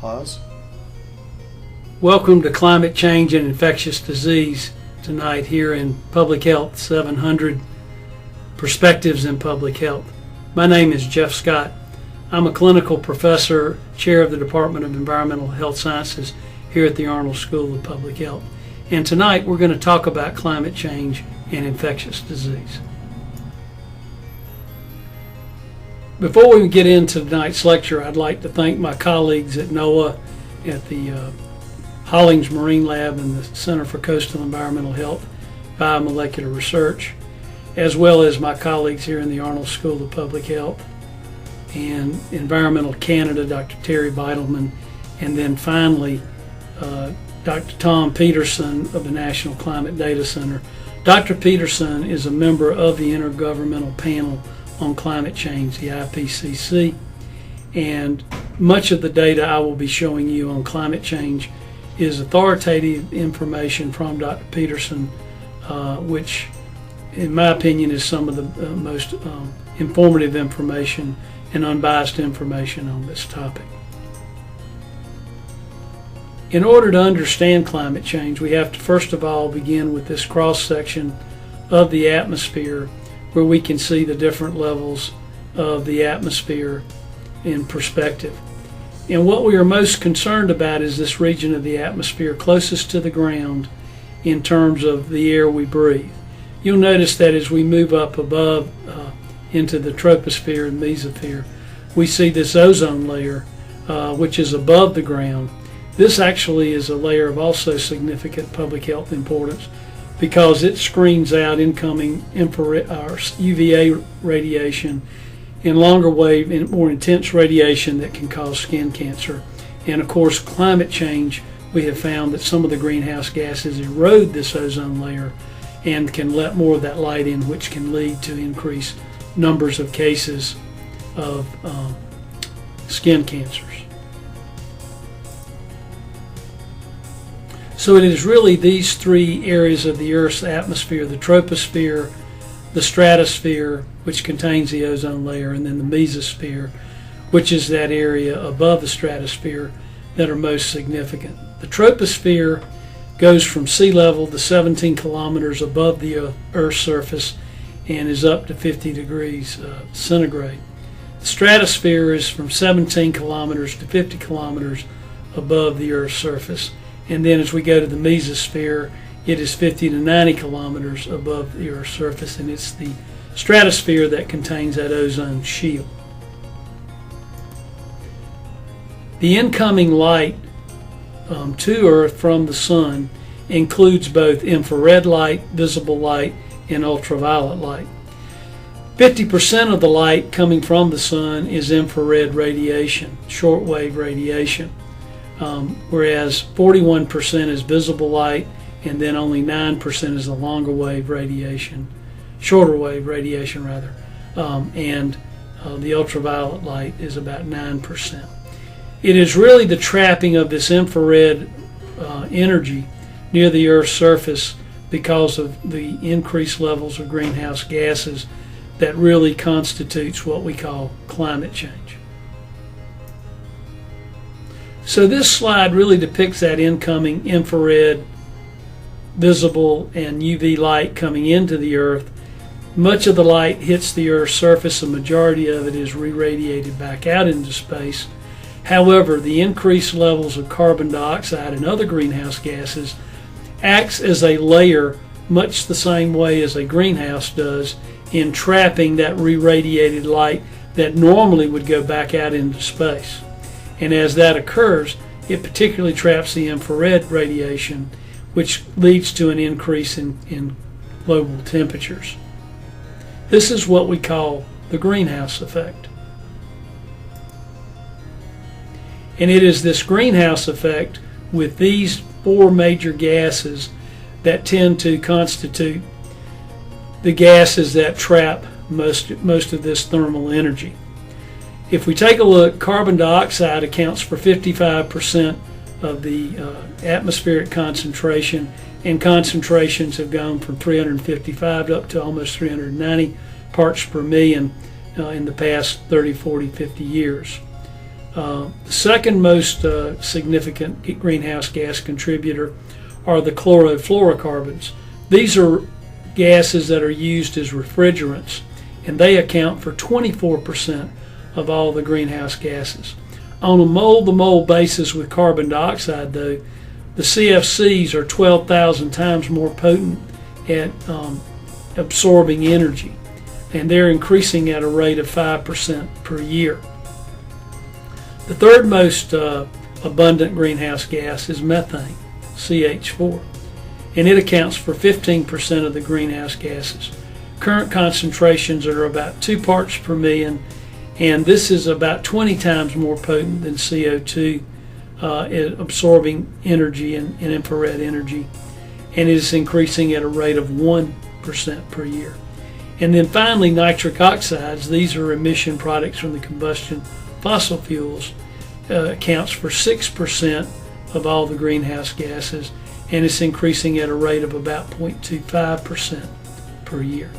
Pause. Welcome to Climate Change and Infectious Disease tonight here in Public Health 700 Perspectives in Public Health. My name is Jeff Scott. I'm a clinical professor, chair of the Department of Environmental Health Sciences here at the Arnold School of Public Health. And tonight we're going to talk about climate change and infectious disease. Before we get into tonight's lecture, I'd like to thank my colleagues at NOAA, at the Hollings Marine Lab and the Center for Coastal Environmental Health, Biomolecular Research, as well as my colleagues here in the Arnold School of Public Health and Environmental Canada, Dr. Terry Beitelman, and then finally Dr. Tom Peterson of the National Climate Data Center. Dr. Peterson is a member of the Intergovernmental Panel on Climate Change, the IPCC, and much of the data I will be showing you on climate change is authoritative information from Dr. Peterson, which in my opinion is some of the most informative information and unbiased information on this topic. In order to understand climate change, we have to first of all begin with this cross-section of the atmosphere where we can see the different levels of the atmosphere in perspective. And what we are most concerned about is this region of the atmosphere closest to the ground in terms of the air we breathe. You'll notice that as we move up above into the troposphere and mesosphere, we see this ozone layer which is above the ground. This actually is a layer of also significant public health importance because it screens out incoming infrared or UVA radiation and longer wave and more intense radiation that can cause skin cancer. And of course, climate change, we have found that some of the greenhouse gases erode this ozone layer and can let more of that light in, which can lead to increased numbers of cases of skin cancers. So it is really these three areas of the Earth's atmosphere, the troposphere, the stratosphere, which contains the ozone layer, and then the mesosphere, which is that area above the stratosphere, that are most significant. The troposphere goes from sea level to 17 kilometers above the Earth's surface and is up to 50 degrees centigrade. The stratosphere is from 17 kilometers to 50 kilometers above the Earth's surface. And then as we go to the mesosphere, it is 50 to 90 kilometers above the Earth's surface, and it's the stratosphere that contains that ozone shield. The incoming light to Earth from the sun includes both infrared light, visible light, and ultraviolet light. 50% of the light coming from the sun is infrared radiation, shortwave radiation. Whereas 41% is visible light, and then only 9% is the longer wave radiation, shorter wave radiation rather, and the ultraviolet light is about 9%. It is really the trapping of this infrared energy near the Earth's surface because of the increased levels of greenhouse gases that really constitutes what we call climate change. So this slide really depicts that incoming infrared, visible, and UV light coming into the Earth. Much of the light hits the Earth's surface, the majority of it is re-radiated back out into space. However, the increased levels of carbon dioxide and other greenhouse gases acts as a layer much the same way as a greenhouse does in trapping that re-radiated light that normally would go back out into space. And as that occurs, it particularly traps the infrared radiation, which leads to an increase in global temperatures. This is what we call the greenhouse effect. And it is this greenhouse effect with these four major gases that tend to constitute the gases that trap most of this thermal energy. If we take a look, carbon dioxide accounts for 55% of the atmospheric concentration, and concentrations have gone from 355 up to almost 390 parts per million in the past 30, 40, 50 years. The second most significant greenhouse gas contributor are the chlorofluorocarbons. These are gases that are used as refrigerants, and they account for 24% of all the greenhouse gases. On a mole-to-mole basis with carbon dioxide, though, the CFCs are 12,000 times more potent at absorbing energy, and they're increasing at a rate of 5% per year. The third most abundant greenhouse gas is methane, CH4, and it accounts for 15% of the greenhouse gases. Current concentrations are about 2 parts per million, and this is about 20 times more potent than CO2 at absorbing energy and infrared energy, and it is increasing at a rate of 1% per year. And then finally, nitric oxides. These are emission products from the combustion fossil fuels, accounts for 6% of all the greenhouse gases, and it's increasing at a rate of about 0.25% per year.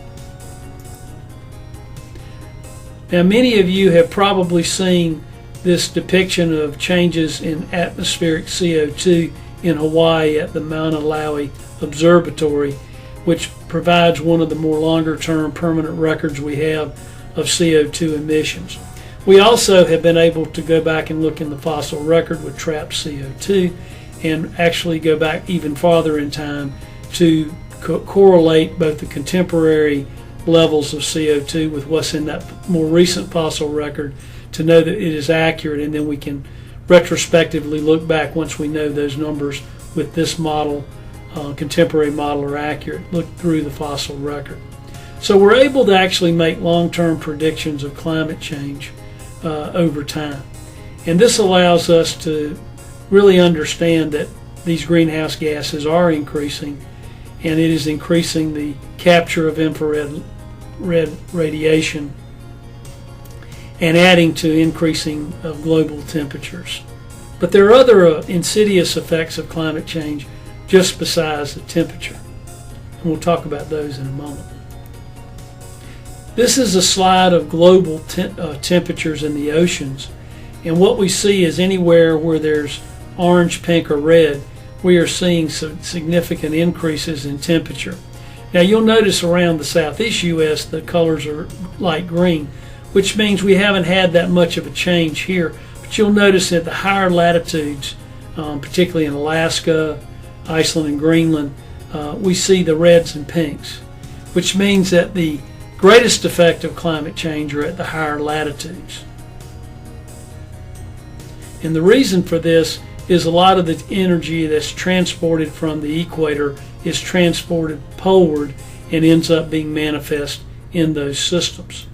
Now, many of you have probably seen this depiction of changes in atmospheric CO2 in Hawaii at the Mauna Observatory, which provides one of the more longer-term permanent records we have of CO2 emissions. We also have been able to go back and look in the fossil record with trapped CO2 and actually go back even farther in time to correlate both the contemporary levels of CO2 with what's in that more recent fossil record to know that it is accurate, and then we can retrospectively look back once we know those numbers with this model, contemporary model, are accurate, look through the fossil record. So we're able to actually make long-term predictions of climate change over time, and this allows us to really understand that these greenhouse gases are increasing, and it is increasing the capture of infrared radiation and adding to increasing of global temperatures. But there are other insidious effects of climate change just besides the temperature, and we'll talk about those in a moment. This is a slide of global temperatures in the oceans, and what we see is anywhere where there's orange, pink, or red, we are seeing some significant increases in temperature. Now you'll notice around the southeast U.S. the colors are light green, which means we haven't had that much of a change here. But you'll notice at the higher latitudes, particularly in Alaska, Iceland, and Greenland, we see the reds and pinks, which means that the greatest effect of climate change are at the higher latitudes. And the reason for this is a lot of the energy that's transported from the equator is transported poleward and ends up being manifest in those systems.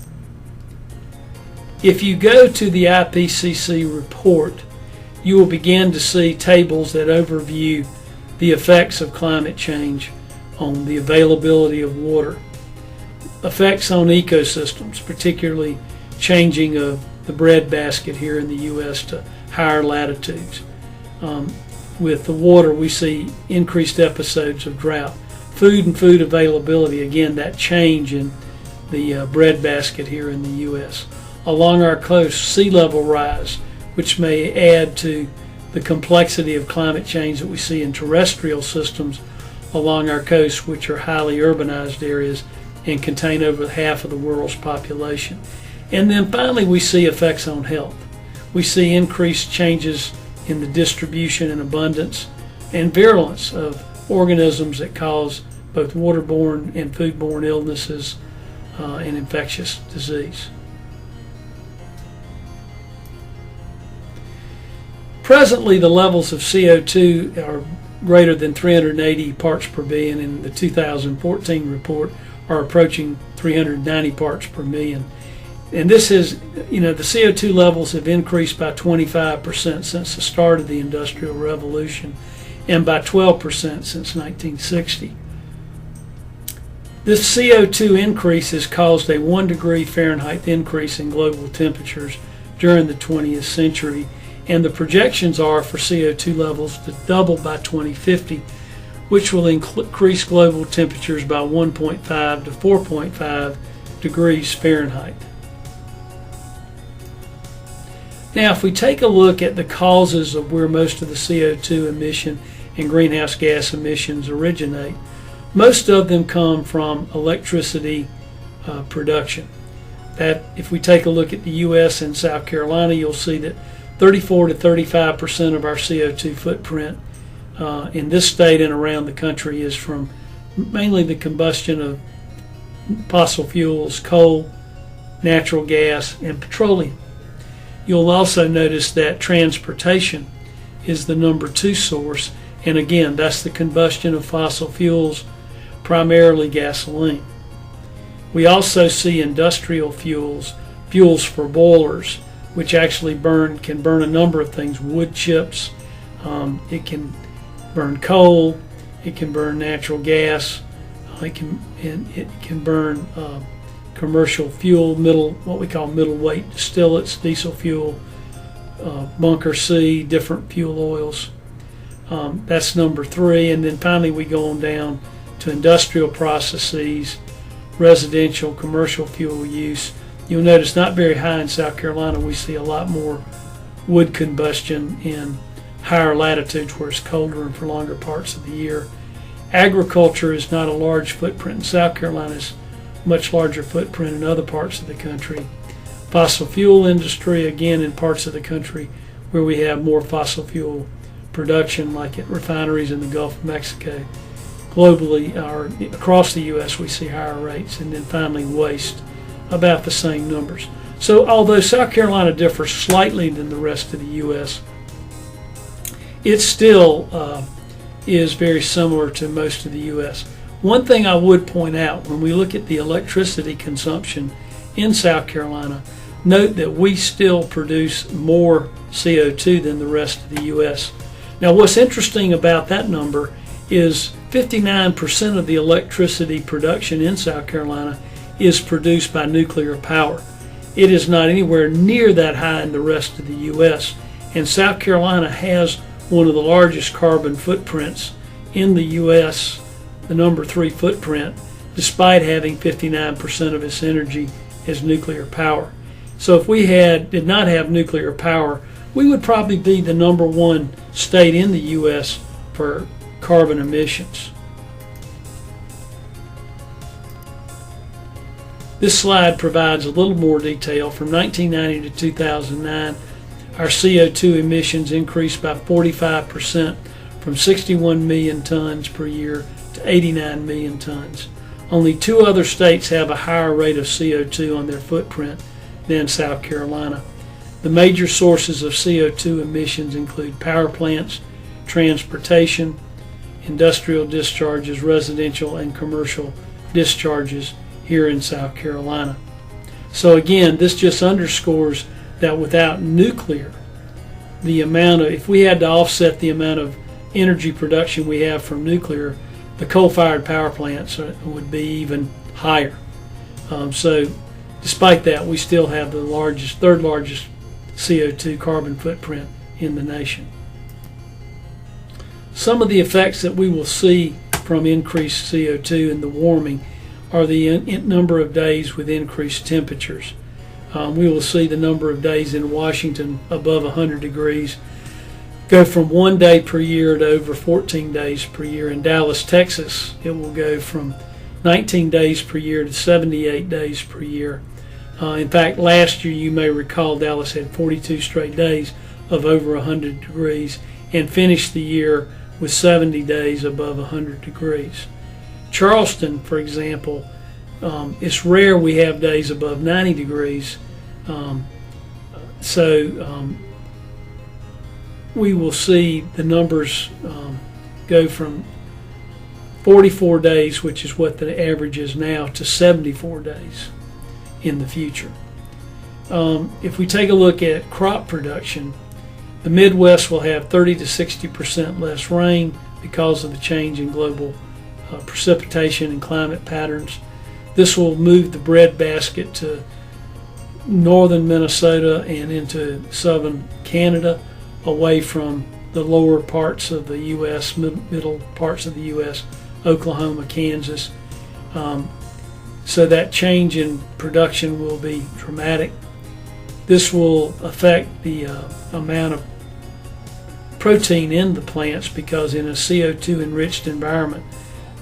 If you go to the IPCC report, you will begin to see tables that overview the effects of climate change on the availability of water, effects on ecosystems, particularly changing of the breadbasket here in the U.S. to higher latitudes. With the water, we see increased episodes of drought. Food and food availability, again, that change in the breadbasket here in the U.S. Along our coast, sea level rise, which may add to the complexity of climate change that we see in terrestrial systems along our coast, which are highly urbanized areas and contain over half of the world's population. And then finally, we see effects on health. We see increased changes in the distribution and abundance and virulence of organisms that cause both waterborne and foodborne illnesses and infectious disease. Presently, the levels of CO2 are greater than 380 parts per billion. In the 2014 report are approaching 390 parts per million. And this is, the CO2 levels have increased by 25% since the start of the Industrial Revolution and by 12% since 1960. This CO2 increase has caused a 1 degree Fahrenheit increase in global temperatures during the 20th century, and the projections are for CO2 levels to double by 2050, which will increase global temperatures by 1.5 to 4.5 degrees Fahrenheit. Now, if we take a look at the causes of where most of the CO2 emission and greenhouse gas emissions originate, most of them come from electricity production. That, if we take a look at the U.S. and South Carolina, you'll see that 34 to 35% of our CO2 footprint in this state and around the country is from mainly the combustion of fossil fuels, coal, natural gas, and petroleum. You'll also notice that transportation is the number 2 source, and again, that's the combustion of fossil fuels, primarily gasoline. We also see industrial fuels, fuels for boilers, which actually can burn a number of things: wood chips, it can burn coal, it can burn natural gas, it can burn commercial fuel, what we call middle weight distillates, diesel fuel, bunker C, different fuel oils. That's number 3, and then finally we go on down to industrial processes, residential, commercial fuel use. You'll notice not very high in South Carolina. We see a lot more wood combustion in higher latitudes where it's colder and for longer parts of the year. Agriculture is not a large footprint in South Carolina. It's much larger footprint in other parts of the country. Fossil fuel industry, again, in parts of the country where we have more fossil fuel production, like at refineries in the Gulf of Mexico. Globally, or across the U.S., we see higher rates. And then finally, waste, about the same numbers. So although South Carolina differs slightly than the rest of the U.S., it still is very similar to most of the U.S. One thing I would point out, when we look at the electricity consumption in South Carolina, note that we still produce more CO2 than the rest of the U.S. Now, what's interesting about that number is 59% of the electricity production in South Carolina is produced by nuclear power. It is not anywhere near that high in the rest of the U.S., and South Carolina has one of the largest carbon footprints in the U.S., the number 3 footprint, despite having 59% of its energy as nuclear power. So if we did not have nuclear power, we would probably be the number 1 state in the U.S. for carbon emissions. This slide provides a little more detail. From 1990 to 2009, our CO2 emissions increased by 45%, from 61 million tons per year to 89 million tons. Only 2 other states have a higher rate of CO2 on their footprint than South Carolina. The major sources of CO2 emissions include power plants, transportation, industrial discharges, residential and commercial discharges here in South Carolina. So again, this just underscores that without nuclear, if we had to offset the amount of energy production we have from nuclear, the coal-fired power plants would be even higher. So despite that, we still have the third largest CO2 carbon footprint in the nation. Some of the effects that we will see from increased CO2 and the warming are the number of days with increased temperatures. We will see the number of days in Washington above 100 degrees go from 1 day per year to over 14 days per year. In Dallas, Texas, it will go from 19 days per year to 78 days per year. In fact, last year, you may recall, Dallas had 42 straight days of over 100 degrees and finished the year with 70 days above 100 degrees. Charleston, for example, it's rare we have days above 90 degrees. We will see the numbers go from 44 days, which is what the average is now, to 74 days in the future. If we take a look at crop production, the Midwest will have 30 to 60% less rain because of the change in global precipitation and climate patterns. This will move the breadbasket to northern Minnesota and into southern Canada, away from the lower parts of the U.S., middle parts of the U.S., Oklahoma, Kansas. So that change in production will be dramatic. This will affect the amount of protein in the plants, because in a CO2 enriched environment,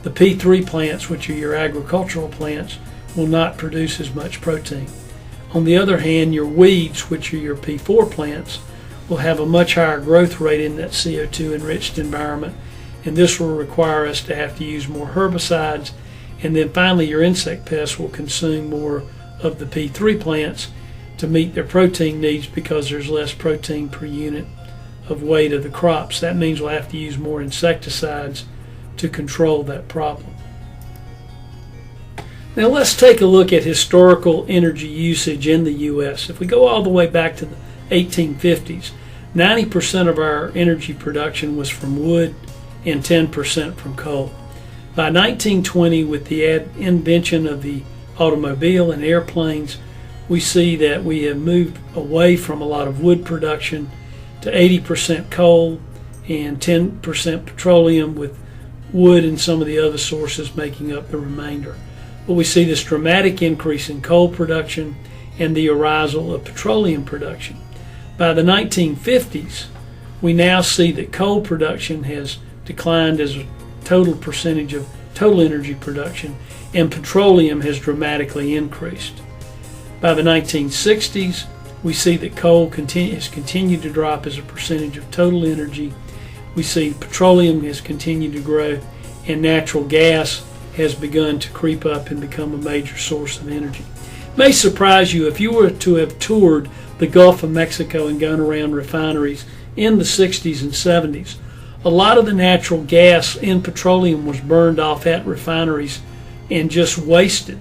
the P3 plants, which are your agricultural plants, will not produce as much protein. On the other hand, your weeds, which are your P4 plants, will have a much higher growth rate in that CO2 enriched environment, and this will require us to have to use more herbicides. And then finally, your insect pests will consume more of the P3 plants to meet their protein needs, because there's less protein per unit of weight of the crops. That means we'll have to use more insecticides to control that problem. Now let's take a look at historical energy usage in the U.S. If we go all the way back to the 1850s, 90% of our energy production was from wood and 10% from coal. By 1920, with the invention of the automobile and airplanes, we see that we have moved away from a lot of wood production to 80% coal and 10% petroleum, with wood and some of the other sources making up the remainder. But we see this dramatic increase in coal production and the arisal of petroleum production. By the 1950s, we now see that coal production has declined as a total percentage of total energy production, and petroleum has dramatically increased. By the 1960s, we see that coal has continued to drop as a percentage of total energy. We see petroleum has continued to grow, and natural gas has begun to creep up and become a major source of energy. It may surprise you, if you were to have toured the Gulf of Mexico and gone around refineries in the 60s and 70s, a lot of the natural gas in petroleum was burned off at refineries and just wasted.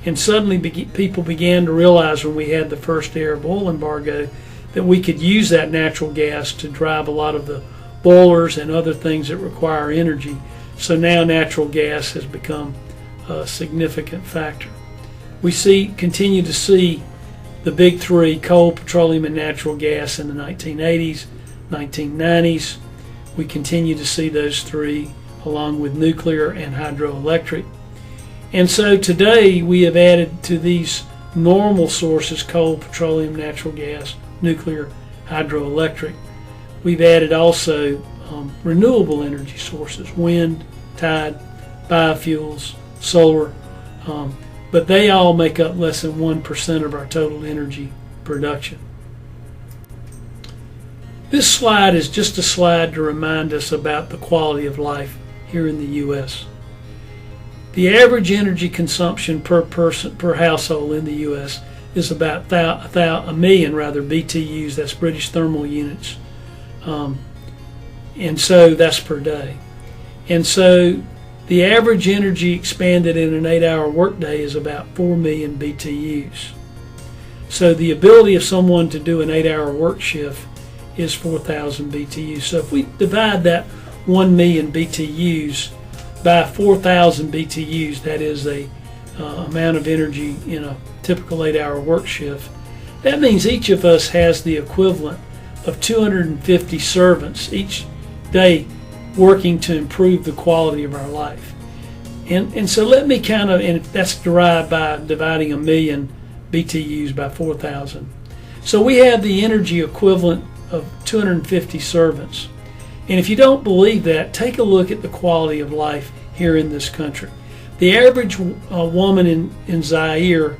And suddenly people began to realize, when we had the first Arab oil embargo, that we could use that natural gas to drive a lot of the boilers and other things that require energy. So now natural gas has become a significant factor. We continue to see the big three, coal, petroleum, and natural gas, in the 1980s, 1990s. We continue to see those three, along with nuclear and hydroelectric. And so today we have added to these normal sources, coal, petroleum, natural gas, nuclear, hydroelectric, we've added also renewable energy sources, wind, tide, biofuels, solar, but they all make up less than 1% of our total energy production. This slide is just a slide to remind us about the quality of life here in the U.S. The average energy consumption per household in the U.S. is about a million BTUs. That's British thermal units, and so that's per day. And so the average energy expanded in an 8-hour workday is about 4 million BTUs. So the ability of someone to do an 8-hour work shift is 4,000 BTUs. So if we divide that 1 million BTUs by 4,000 BTUs, that is the amount of energy in a typical 8-hour work shift. That means each of us has the equivalent of 250 servants each day working to improve the quality of our life. And so let me and that's derived by dividing a million BTUs by 4,000. So we have the energy equivalent of 250 servants. And if you don't believe that, take a look at the quality of life here in this country. The average woman in Zaire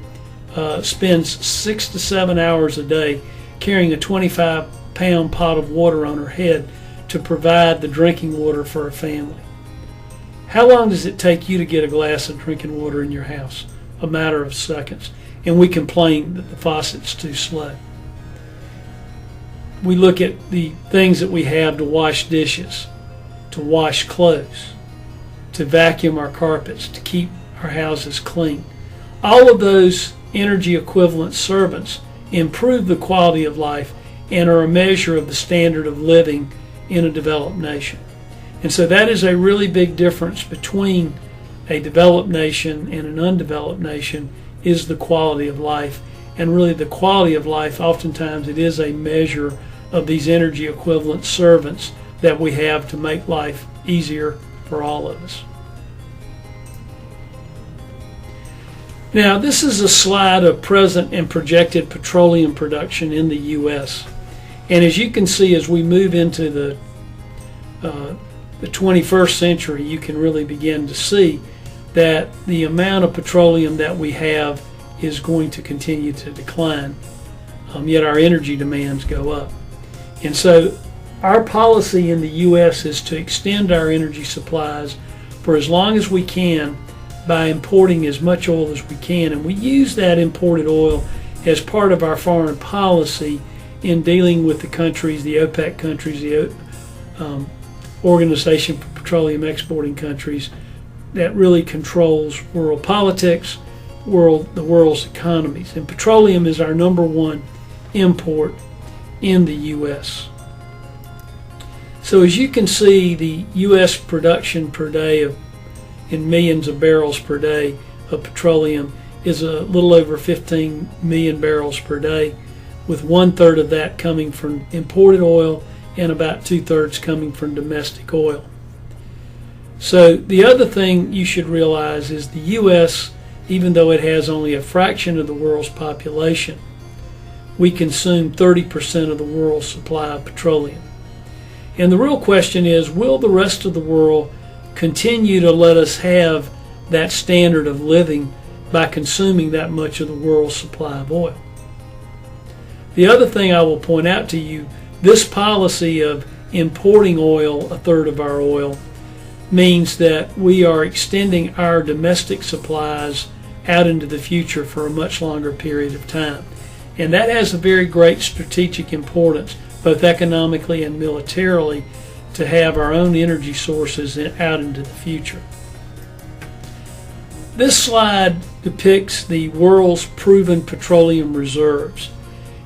spends 6 to 7 hours a day carrying a 25-pound pot of water on her head to provide the drinking water for her family. How long does it take you to get a glass of drinking water in your house? A matter of seconds. And we complain that the faucet's too slow. We look at the things that we have to wash dishes, to wash clothes, to vacuum our carpets, to keep our houses clean. All of those energy equivalent servants improve the quality of life and are a measure of the standard of living in a developed nation. And so that is a really big difference between a developed nation and an undeveloped nation, is the quality of life. And really the quality of life, oftentimes it is a measure of these energy equivalent servants that we have to make life easier for all of us. Now, this is a slide of present and projected petroleum production in the U.S. And as you can see, as we move into the 21st century, you can really begin to see that the amount of petroleum that we have is going to continue to decline, yet our energy demands go up. And so our policy in the U.S. is to extend our energy supplies for as long as we can by importing as much oil as we can. And we use that imported oil as part of our foreign policy in dealing with the countries, the OPEC countries, the Organization for Petroleum Exporting Countries, that really controls world politics, the world's economies. And petroleum is our number one import in the U.S. So as you can see, the U.S. production per day in millions of barrels per day of petroleum is a little over 15 million barrels per day, with 1/3 of that coming from imported oil and about 2/3 coming from domestic oil. So the other thing you should realize is the U.S., even though it has only a fraction of the world's population, we consume 30% of the world's supply of petroleum. And the real question is, will the rest of the world continue to let us have that standard of living by consuming that much of the world's supply of oil? The other thing I will point out to you, this policy of importing oil, 1/3 of our oil, means that we are extending our domestic supplies out into the future for a much longer period of time. And that has a very great strategic importance, both economically and militarily, to have our own energy sources out into the future. This slide depicts the world's proven petroleum reserves.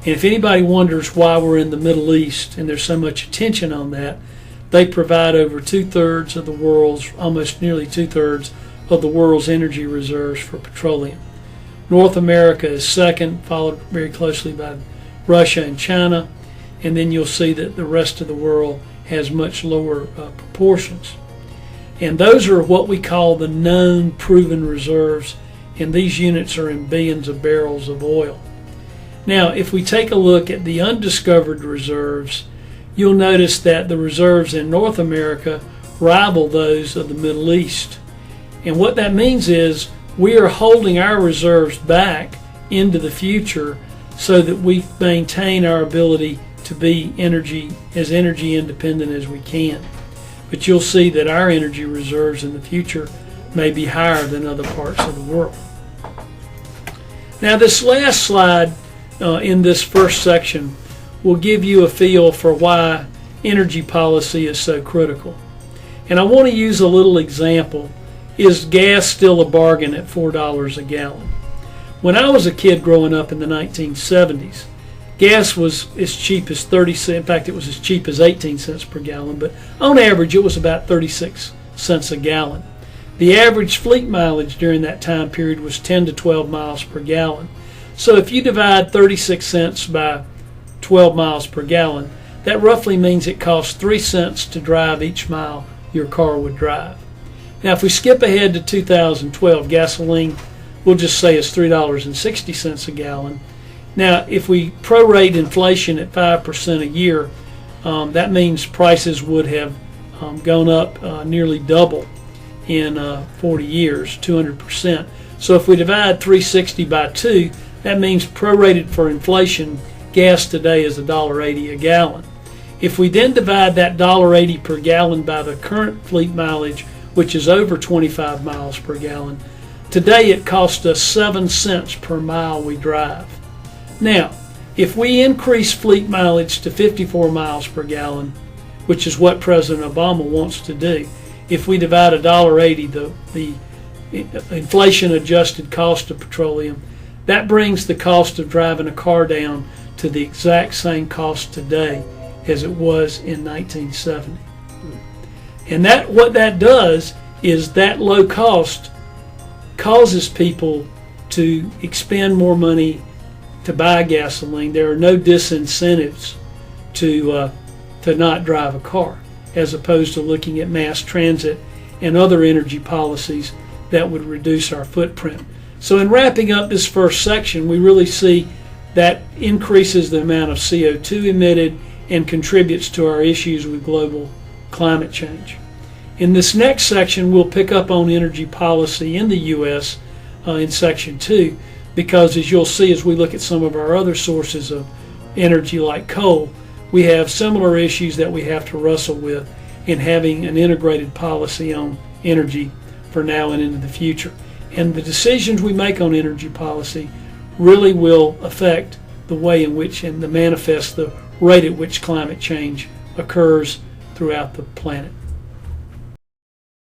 And if anybody wonders why we're in the Middle East and there's so much attention on that, they provide over 2/3 of the world's, almost nearly 2/3 of the world's energy reserves for petroleum. North America is second, followed very closely by Russia and China, and then you'll see that the rest of the world has much lower proportions. And those are what we call the known proven reserves, and these units are in billions of barrels of oil. Now, if we take a look at the undiscovered reserves, you'll notice that the reserves in North America rival those of the Middle East. And what that means is we are holding our reserves back into the future so that we maintain our ability to be energy independent as we can. But you'll see that our energy reserves in the future may be higher than other parts of the world. Now, this last slide in this first section will give you a feel for why energy policy is so critical. And I want to use a little example. Is gas still a bargain at $4 a gallon? When I was a kid growing up in the 1970s, gas was as cheap as 30 cents. In fact, it was as cheap as 18 cents per gallon, but on average it was about 36 cents a gallon. The average fleet mileage during that time period was 10 to 12 miles per gallon. So if you divide 36 cents by 12 miles per gallon, that roughly means it costs 3 cents to drive each mile your car would drive. Now, if we skip ahead to 2012, gasoline, we'll just say is $3.60 a gallon. Now, if we prorate inflation at 5% a year, that means prices would have gone up nearly double in 40 years, 200%. So if we divide 360 by 2, that means prorated for inflation, gas today is $1.80 a gallon. If we then divide that $1.80 per gallon by the current fleet mileage, which is over 25 miles per gallon, today it costs us 7 cents per mile we drive. Now, if we increase fleet mileage to 54 miles per gallon, which is what President Obama wants to do, if we divide $1.80, the inflation-adjusted cost of petroleum, that brings the cost of driving a car down to the exact same cost today as it was in 1970. And what that does is that low cost causes people to expend more money to buy gasoline. There are no disincentives to not drive a car, as opposed to looking at mass transit and other energy policies that would reduce our footprint. So in wrapping up this first section, we really see that increases the amount of CO2 emitted and contributes to our issues with global climate change. In this next section, we'll pick up on energy policy in the U.S. In Section 2, because as you'll see as we look at some of our other sources of energy like coal, we have similar issues that we have to wrestle with in having an integrated policy on energy for now and into the future. And the decisions we make on energy policy really will affect the way in which and the manifest the rate at which climate change occurs throughout the planet.